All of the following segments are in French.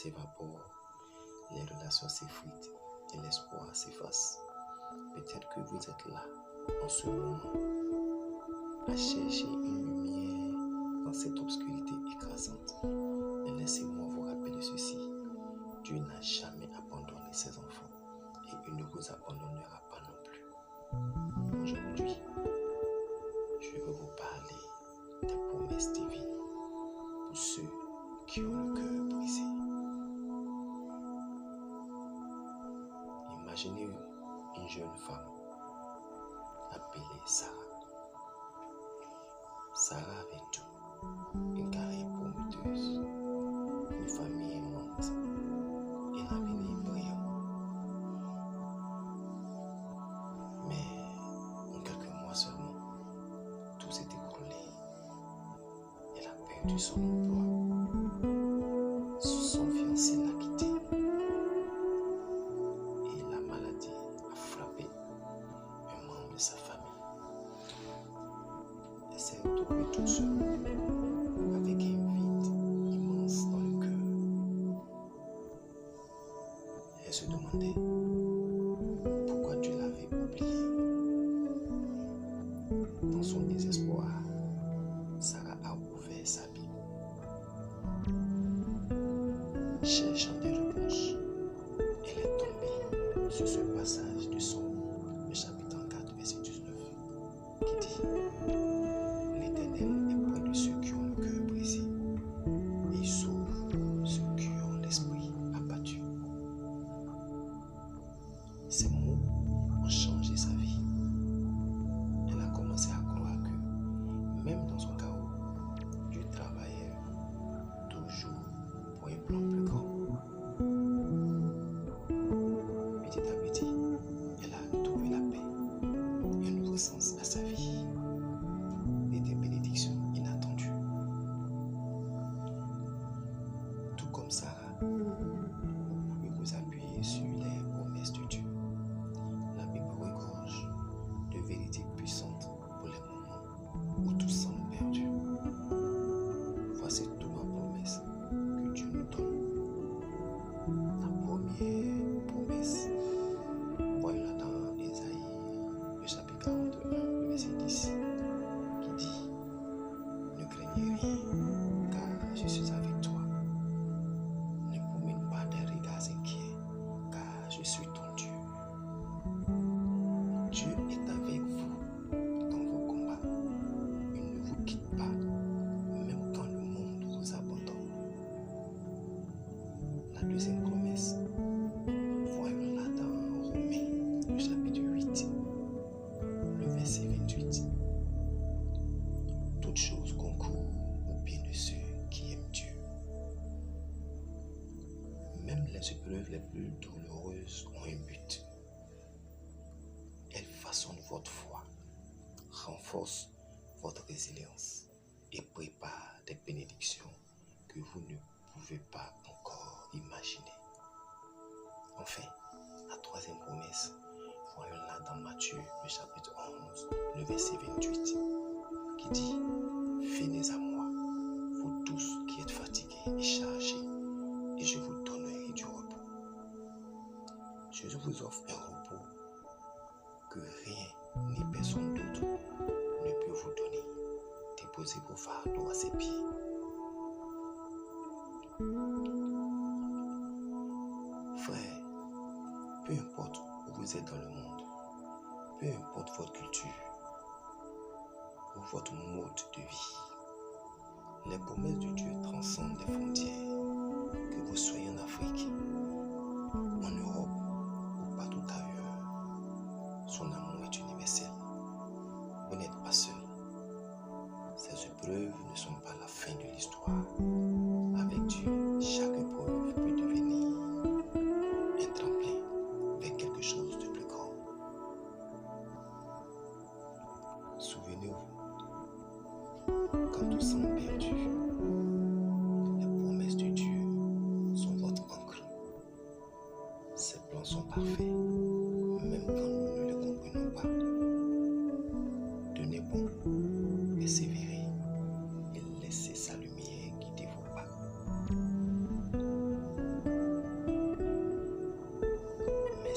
s'évapore, les relations s'effritent et l'espoir s'efface. Peut-être que vous êtes là, en ce moment, à chercher une lumière dans cette obscurité écrasante. Mais laissez-moi vous rappeler ceci. Dieu n'a jamais abandonné ses enfants et il ne vous abandonnera pas non plus. Aujourd'hui, je veux vous parler des promesses divines pour ceux qui ont le cœur brisé. Imaginez une jeune femme appelée Sarah. Sarah avait tout, une carrière prometteuse, une famille aimante et un avenir brillant. Mais en quelques mois seulement, tout s'est écroulé. Elle a perdu son emploi. Son fiancé l'a quitté et la maladie a frappé un membre de sa famille. Elle s'est retrouvée toute seule avec un vide immense dans le cœur. Elle se demandait pourquoi Dieu l'avait oubliée. Dans son désespoir, Sarah a ouvert sa Bible. Cherchant des réponses, elle est tombée sur ce passage du Psaume, le chapitre 4, verset 19, qui dit « L'Éternel est près de ceux qui ont le cœur brisé, et il sauve ceux qui ont l'esprit abattu. » Ces mots ont changé sa vie. Elle a commencé à croire que, même dans son chaos, Dieu travaillait toujours pour un plan plus grand. Petit à petit, elle a retrouvé la paix, un nouveau sens à sa vie et des bénédictions inattendues. Tout comme Sarah, vous pouvez vous appuyer sur les promesses de Dieu. La Bible regorge de vérités puissantes pour les moments où tout semble perdu. Voici trois promesses que Dieu nous donne. La première promesse, voyons-la dans Ésaïe, le chapitre 41, le verset 10, qui dit « Ne craignez rien, car je suis avec toi. Ne promène pas des regards inquiets, car je suis ton Dieu. » Dieu est avec vous dans vos combats. Il ne vous quitte pas, même quand le monde vous abandonne. La deuxième promesse, voyons-la dans Romains, le chapitre 8, le verset 28. Toutes choses concourent au bien de ceux qui aiment Dieu. Même les épreuves les plus douloureuses ont un but. Elles façonnent votre foi, renforcent votre résilience et préparent des bénédictions que vous ne pouvez pas encore imaginer. Enfin, la troisième promesse, voyons-la dans Matthieu, le chapitre 11, le verset 28, qui dit « Venez à moi, vous tous qui êtes fatigués et chargés, et je vous donnerai du repos. » Jésus vous offre un repos que rien ni personne d'autre ne peut vous donner. Déposez vos fardeaux à ses pieds. Frère, peu importe où vous êtes dans le monde, peu importe votre culture ou votre mode de vie, les promesses de Dieu transcendent les frontières. Que vous soyez en Afrique, en Europe ou partout ailleurs, son amour est universel. Vous n'êtes pas seul. Ces épreuves ne sont pas la fin de l'histoire. Avec Dieu, chaque épreuve peut devenir un tremplin vers quelque chose de plus grand. Souvenez-vous, quand tout semble perdu, les promesses de Dieu sont votre encre. Ses plans sont parfaits, même quand nous ne les comprenons pas. Tenez bon, persévérez et laissez sa lumière guider vos pas.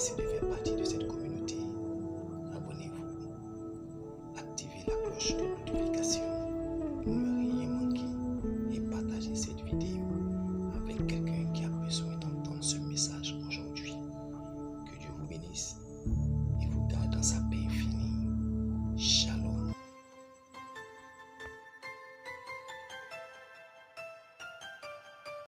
décidez de faire partie de cette communauté, abonnez-vous, activez la cloche de notification.